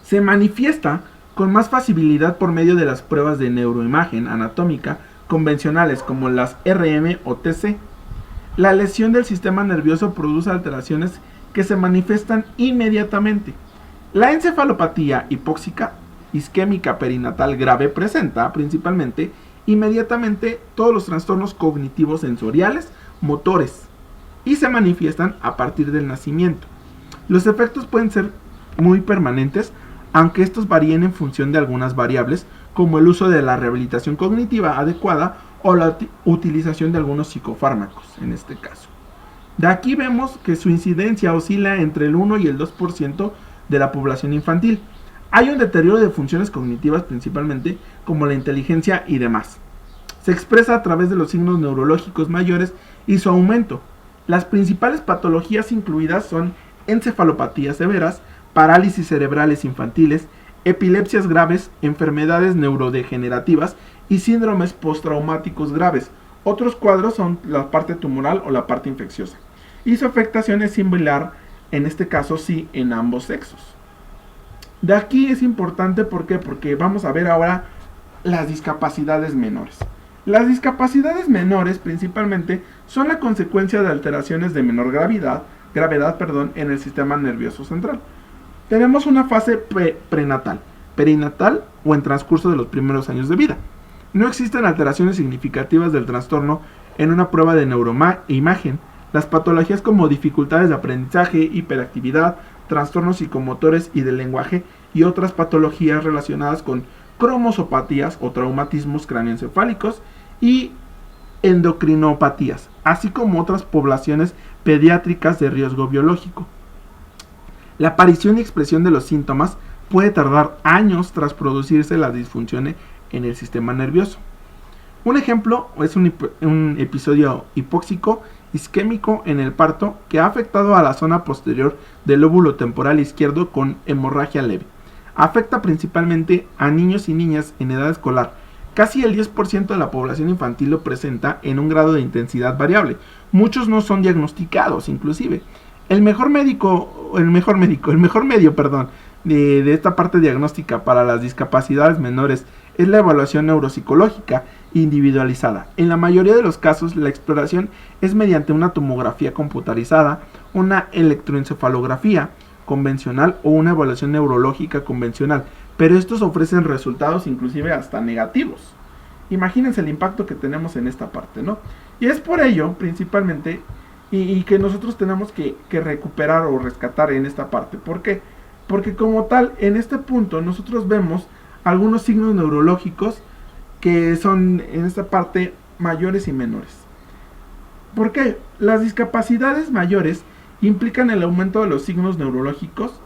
Se manifiesta con más facilidad por medio de las pruebas de neuroimagen anatómica convencionales como las RM o TC. La lesión del sistema nervioso produce alteraciones que se manifiestan inmediatamente. La encefalopatía hipóxica isquémica perinatal grave presenta principalmente inmediatamente todos los trastornos cognitivos sensoriales, motores, y se manifiestan a partir del nacimiento. Los efectos pueden ser muy permanentes, aunque estos varíen en función de algunas variables, como el uso de la rehabilitación cognitiva adecuada o la utilización de algunos psicofármacos, en este caso. De aquí vemos que su incidencia oscila entre el 1 y el 2% de la población infantil. Hay un deterioro de funciones cognitivas principalmente, como la inteligencia y demás. Se expresa a través de los signos neurológicos mayores y su aumento. Las principales patologías incluidas son encefalopatías severas, parálisis cerebrales infantiles, epilepsias graves, enfermedades neurodegenerativas y síndromes postraumáticos graves. Otros cuadros son la parte tumoral o la parte infecciosa. Y su afectación es similar, en este caso sí, en ambos sexos. De aquí es importante, ¿por qué? Porque vamos a ver ahora las discapacidades menores. Las discapacidades menores principalmente son la consecuencia de alteraciones de menor gravedad en el sistema nervioso central. Tenemos una fase prenatal, perinatal o en transcurso de los primeros años de vida. No existen alteraciones significativas del trastorno en una prueba de neuroimagen. Las patologías como dificultades de aprendizaje, hiperactividad, trastornos psicomotores y del lenguaje y otras patologías relacionadas con cromosopatías o traumatismos cráneoencefálicos y endocrinopatías, así como otras poblaciones pediátricas de riesgo biológico. La aparición y expresión de los síntomas puede tardar años tras producirse la disfunción en el sistema nervioso. Un ejemplo es un episodio hipóxico isquémico en el parto que ha afectado a la zona posterior del lóbulo temporal izquierdo con hemorragia leve. Afecta principalmente a niños y niñas en edad escolar. Casi el 10% de la población infantil lo presenta en un grado de intensidad variable. Muchos no son diagnosticados, inclusive. El mejor medio de esta parte diagnóstica para las discapacidades menores es la evaluación neuropsicológica individualizada. En la mayoría de los casos, la exploración es mediante una tomografía computarizada, una electroencefalografía convencional o una evaluación neurológica convencional, pero estos ofrecen resultados inclusive hasta negativos. Imagínense el impacto que tenemos en esta parte, ¿no? Y es por ello, principalmente, y que nosotros tenemos que recuperar o rescatar en esta parte. ¿Por qué? Porque como tal, en este punto, nosotros vemos algunos signos neurológicos que son en esta parte mayores y menores. ¿Por qué? Las discapacidades mayores implican el aumento de los signos neurológicos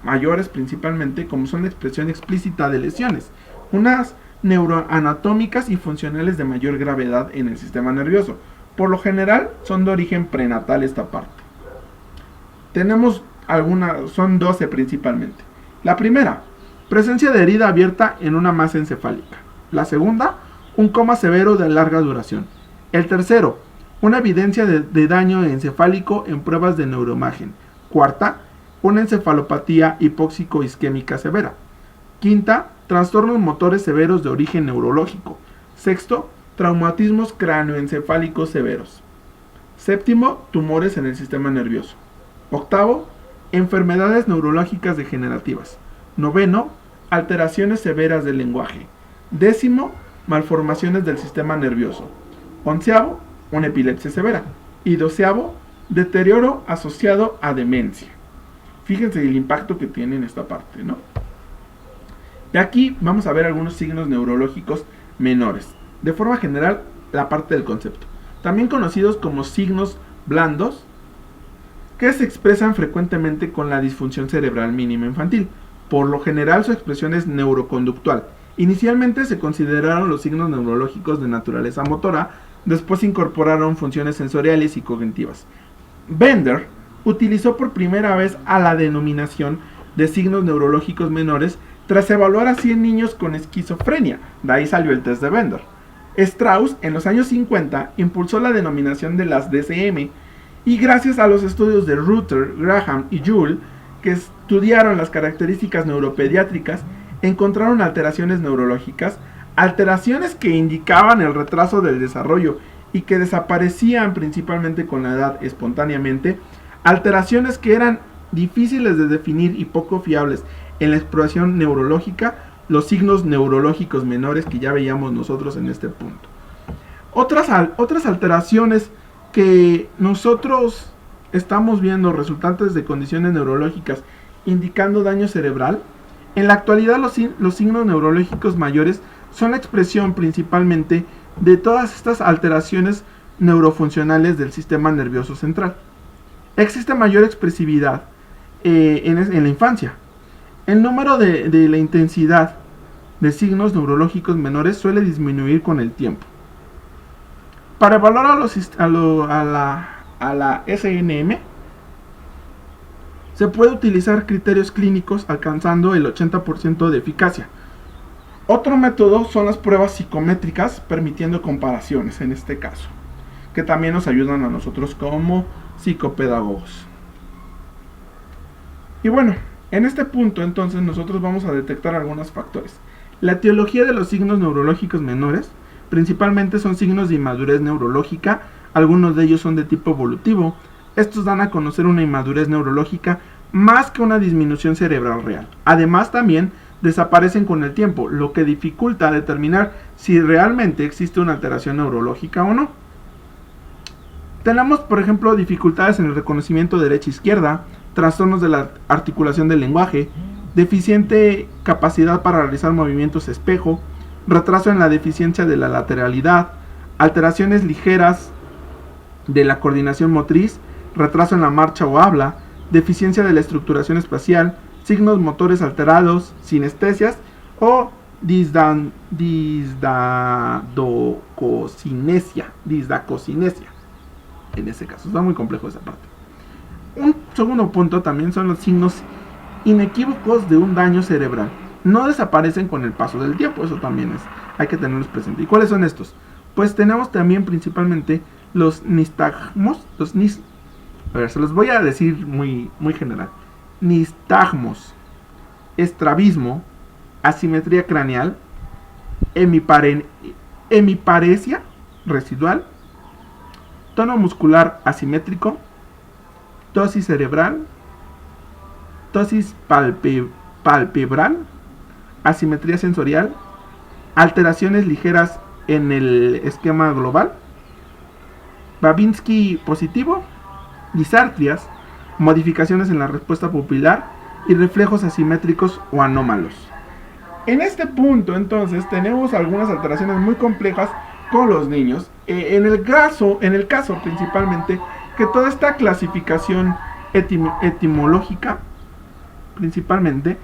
mayores principalmente, como son la expresión explícita de lesiones. Unas neuroanatómicas y funcionales de mayor gravedad en el sistema nervioso. Por lo general son de origen prenatal esta parte. Tenemos son 12 principalmente. La primera, presencia de herida abierta en una masa encefálica. La segunda, un coma severo de larga duración. El tercero, una evidencia de daño encefálico en pruebas de neuroimagen. Cuarta, una encefalopatía hipóxico-isquémica severa. Quinta, trastornos motores severos de origen neurológico. Sexto, traumatismos cráneoencefálicos severos. Séptimo, tumores en el sistema nervioso. Octavo, enfermedades neurológicas degenerativas. Noveno, alteraciones severas del lenguaje. Décimo, malformaciones del sistema nervioso. Onceavo, una epilepsia severa. Y doceavo, deterioro asociado a demencia. Fíjense el impacto que tiene en esta parte, ¿no? De aquí vamos a ver algunos signos neurológicos menores. De forma general, la parte del concepto. También conocidos como signos blandos, que se expresan frecuentemente con la disfunción cerebral mínima infantil. Por lo general, su expresión es neuroconductual. Inicialmente se consideraron los signos neurológicos de naturaleza motora, después se incorporaron funciones sensoriales y cognitivas. Bender utilizó por primera vez a la denominación de signos neurológicos menores tras evaluar a 100 niños con esquizofrenia. De ahí salió el test de Bender. Strauss, en los años 50, impulsó la denominación de las DSM, y gracias a los estudios de Ruther, Graham y Joule, que estudiaron las características neuropediátricas, encontraron alteraciones neurológicas, alteraciones que indicaban el retraso del desarrollo y que desaparecían principalmente con la edad espontáneamente, alteraciones que eran difíciles de definir y poco fiables en la exploración neurológica, los signos neurológicos menores que ya veíamos nosotros en este punto. Otras alteraciones que nosotros estamos viendo resultantes de condiciones neurológicas indicando daño cerebral. En la actualidad los signos neurológicos mayores son la expresión principalmente de todas estas alteraciones neurofuncionales del sistema nervioso central. Existe mayor expresividad en la infancia. El número de la intensidad de signos neurológicos menores suele disminuir con el tiempo. Para evaluar a la SNM, se puede utilizar criterios clínicos alcanzando el 80% de eficacia. Otro método son las pruebas psicométricas, permitiendo comparaciones en este caso, que también nos ayudan a nosotros como psicopedagogos. Y bueno, en este punto entonces nosotros vamos a detectar algunos factores. La etiología de los signos neurológicos menores principalmente son signos de inmadurez neurológica, algunos de ellos son de tipo evolutivo. Estos dan a conocer una inmadurez neurológica más que una disminución cerebral real. Además también desaparecen con el tiempo, lo que dificulta determinar si realmente existe una alteración neurológica o no. Tenemos, por ejemplo, dificultades en el reconocimiento derecha-izquierda, trastornos de la articulación del lenguaje, deficiente capacidad para realizar movimientos espejo, retraso en la deficiencia de la lateralidad, alteraciones ligeras de la coordinación motriz, retraso en la marcha o habla, deficiencia de la estructuración espacial, signos motores alterados, sinestesias o disdacocinesia. En ese caso, está muy complejo esa parte. Un segundo punto también son los signos inequívocos de un daño cerebral. No desaparecen con el paso del tiempo, eso también hay que tenerlos presentes. ¿Y cuáles son estos? Pues tenemos también principalmente los nistagmos, se los voy a decir muy general. Nistagmos, estrabismo, asimetría craneal, hemiparesia residual, tono muscular asimétrico, ptosis cerebral, ptosis palpebral, asimetría sensorial, alteraciones ligeras en el esquema global, Babinski positivo, disartrias, modificaciones en la respuesta pupilar y reflejos asimétricos o anómalos. En este punto entonces tenemos algunas alteraciones muy complejas con los niños. En el caso principalmente que toda esta clasificación etimológica principalmente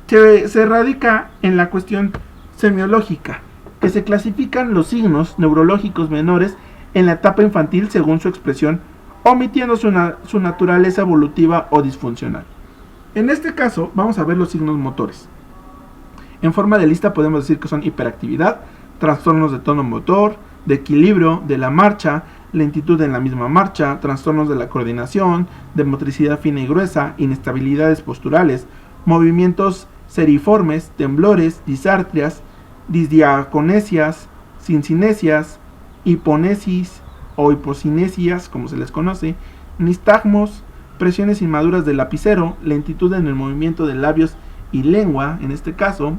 se radica en la cuestión semiológica. que se clasifican los signos neurológicos menores en la etapa infantil según su expresión, omitiendo su naturaleza evolutiva o disfuncional. En este caso, vamos a ver los signos motores. En forma de lista podemos decir que son hiperactividad, trastornos de tono motor, de equilibrio, de la marcha, lentitud en la misma marcha, trastornos de la coordinación, de motricidad fina y gruesa, inestabilidades posturales, movimientos seriformes, temblores, disartrias, disdiaconesias, cincinesias, hiponesis o hipocinesias, como se les conoce, nistagmos, presiones inmaduras del lapicero, lentitud en el movimiento de labios y lengua, en este caso.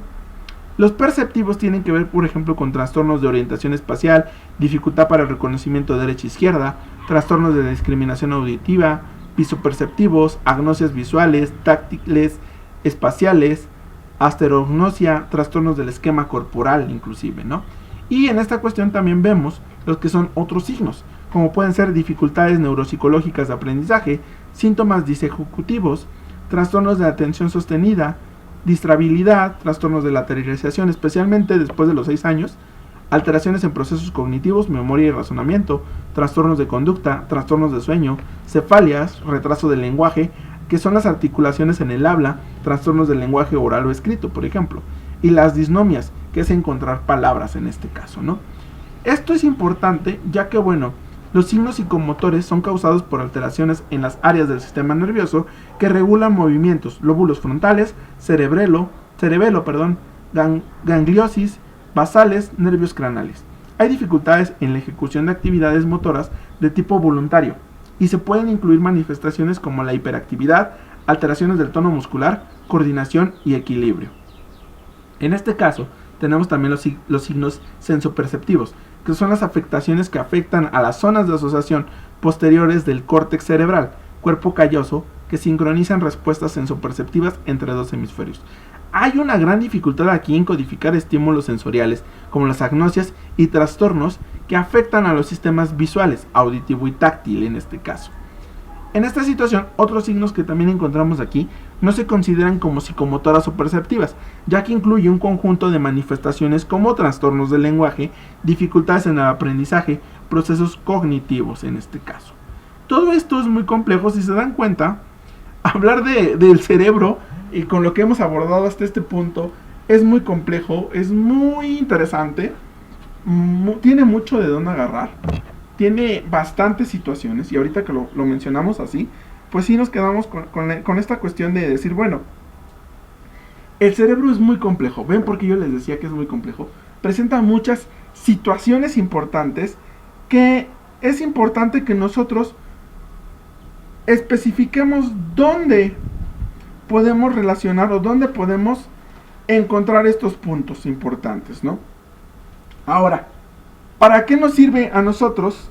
Los perceptivos tienen que ver, por ejemplo, con trastornos de orientación espacial, dificultad para el reconocimiento de derecha e izquierda, trastornos de discriminación auditiva, visoperceptivos, agnosias visuales, táctiles, espaciales, asterognosia, trastornos del esquema corporal inclusive, ¿no? Y en esta cuestión también vemos los que son otros signos, como pueden ser dificultades neuropsicológicas de aprendizaje, síntomas disejecutivos, trastornos de atención sostenida, distrabilidad, trastornos de lateralización, especialmente después de los 6 años, alteraciones en procesos cognitivos, memoria y razonamiento, trastornos de conducta, trastornos de sueño, cefalias, retraso del lenguaje, que son las articulaciones en el habla, trastornos del lenguaje oral o escrito, por ejemplo, y las disnomias, que es encontrar palabras en este caso, ¿no? Esto es importante, ya que, bueno, los signos psicomotores son causados por alteraciones en las áreas del sistema nervioso que regulan movimientos, lóbulos frontales, cerebelo, gangliosis, basales, nervios craneales. Hay dificultades en la ejecución de actividades motoras de tipo voluntario y se pueden incluir manifestaciones como la hiperactividad, alteraciones del tono muscular, coordinación y equilibrio. En este caso, tenemos también los signos sensoperceptivos, que son las afectaciones que afectan a las zonas de asociación posteriores del córtex cerebral, cuerpo calloso, que sincronizan respuestas sensoperceptivas entre dos hemisferios. Hay una gran dificultad aquí en codificar estímulos sensoriales, como las agnosias y trastornos que afectan a los sistemas visuales, auditivo y táctil en este caso. En esta situación, otros signos que también encontramos aquí no se consideran como psicomotoras o perceptivas, ya que incluye un conjunto de manifestaciones como trastornos del lenguaje, dificultades en el aprendizaje, procesos cognitivos en este caso. Todo esto es muy complejo. Si se dan cuenta, hablar del cerebro y con lo que hemos abordado hasta este punto es muy complejo, es muy interesante, tiene mucho de dónde agarrar. Tiene bastantes situaciones y ahorita que lo mencionamos así, pues sí nos quedamos con esta cuestión de decir, bueno, el cerebro es muy complejo. ¿Ven por qué yo les decía que es muy complejo? Presenta muchas situaciones importantes que es importante que nosotros especifiquemos dónde podemos relacionar o dónde podemos encontrar estos puntos importantes, ¿no? Ahora, ¿para qué nos sirve a nosotros,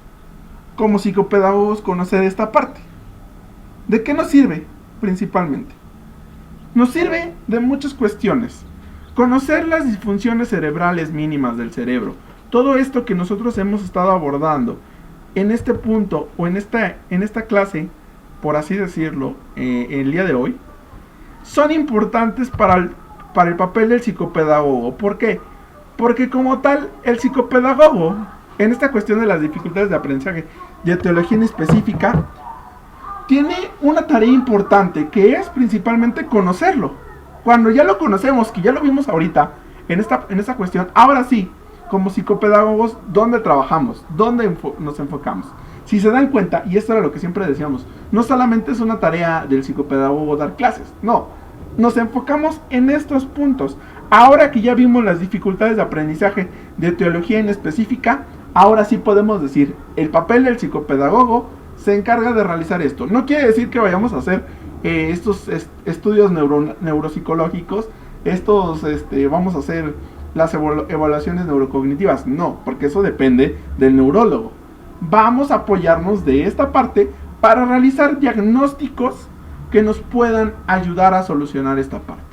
como psicopedagogos, conocer esta parte? ¿De qué nos sirve, principalmente? Nos sirve de muchas cuestiones. Conocer las disfunciones cerebrales mínimas del cerebro. Todo esto que nosotros hemos estado abordando en este punto o en esta clase, por así decirlo, el día de hoy, son importantes para el papel del psicopedagogo. ¿Por qué? Porque como tal, el psicopedagogo, en esta cuestión de las dificultades de aprendizaje de etiología en específica, tiene una tarea importante que es principalmente conocerlo. Cuando ya lo conocemos, que ya lo vimos ahorita en esta cuestión, ahora sí, como psicopedagogos, ¿dónde trabajamos? ¿Dónde nos enfocamos? Si se dan cuenta, y esto era lo que siempre decíamos, no solamente es una tarea del psicopedagogo dar clases, no, nos enfocamos en estos puntos. Ahora que ya vimos las dificultades de aprendizaje de etiología en específica, ahora sí podemos decir, el papel del psicopedagogo se encarga de realizar esto. No quiere decir que vayamos a hacer estos estudios neuropsicológicos, vamos a hacer las evaluaciones neurocognitivas, no, porque eso depende del neurólogo. Vamos a apoyarnos de esta parte para realizar diagnósticos que nos puedan ayudar a solucionar esta parte.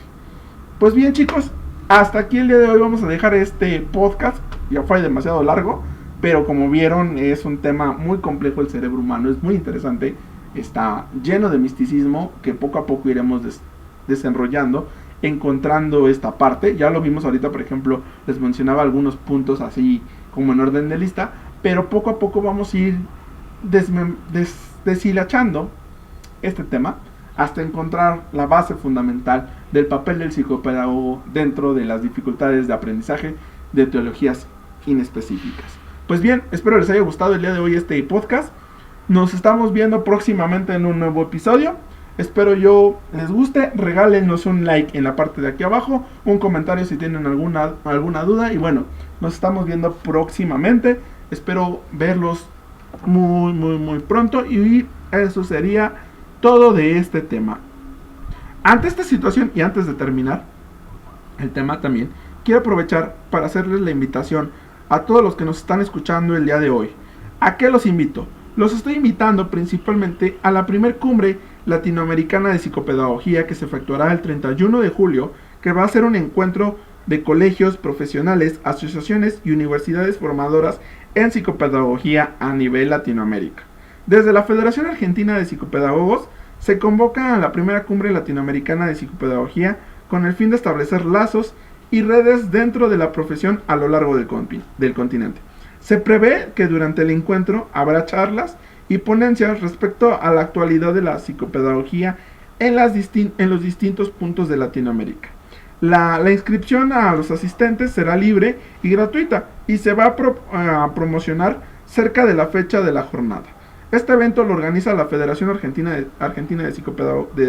Pues bien, chicos, hasta aquí el día de hoy vamos a dejar este podcast. Ya fue demasiado largo, pero como vieron es un tema muy complejo. El cerebro humano es muy interesante, está lleno de misticismo que poco a poco iremos desenrollando encontrando esta parte. Ya lo vimos ahorita, por ejemplo, les mencionaba algunos puntos así como en orden de lista, pero poco a poco vamos a ir deshilachando este tema hasta encontrar la base fundamental del papel del psicopedagogo dentro de las dificultades de aprendizaje de etiologías inespecíficas. Pues bien, espero les haya gustado el día de hoy este podcast. Nos estamos viendo próximamente en un nuevo episodio. Espero yo les guste. Regálenos un like en la parte de aquí abajo, un comentario si tienen alguna duda. Y bueno, nos estamos viendo próximamente. Espero verlos muy pronto. Y eso sería todo de este tema. Ante esta situación y antes de terminar el tema también, quiero aprovechar para hacerles la invitación a todos los que nos están escuchando el día de hoy. ¿A qué los invito? Los estoy invitando principalmente a la primer cumbre latinoamericana de psicopedagogía que se efectuará el 31 de julio, que va a ser un encuentro de colegios, profesionales, asociaciones y universidades formadoras en psicopedagogía a nivel Latinoamérica. Desde la Federación Argentina de Psicopedagogos se convoca a la primera cumbre latinoamericana de psicopedagogía con el fin de establecer lazos y redes dentro de la profesión a lo largo del continente. Se prevé que durante el encuentro habrá charlas y ponencias respecto a la actualidad de la psicopedagogía en los distintos puntos de Latinoamérica. La inscripción a los asistentes será libre y gratuita y se va a promocionar cerca de la fecha de la jornada. Este evento lo organiza la Federación Argentina de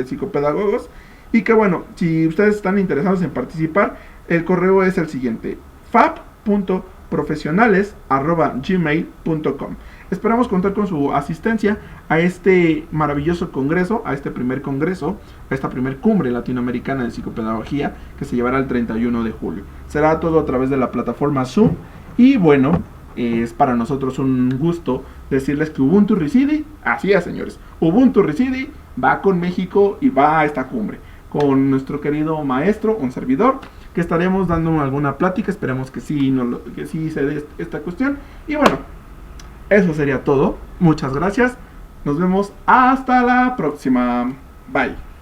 Psicopedagogos y que bueno, si ustedes están interesados en participar, el correo es el siguiente: fap.profesionales@gmail.com. Esperamos contar con su asistencia a este maravilloso congreso, a este primer congreso, a esta primer cumbre latinoamericana de psicopedagogía que se llevará el 31 de julio. Será todo a través de la plataforma Zoom y bueno, es para nosotros un gusto decirles que Ubuntu Residi, así es señores, Ubuntu Residi va con México y va a esta cumbre, con nuestro querido maestro, un servidor, que estaremos dando alguna plática, esperemos que sí se dé esta cuestión, y bueno, eso sería todo, muchas gracias, nos vemos hasta la próxima, bye.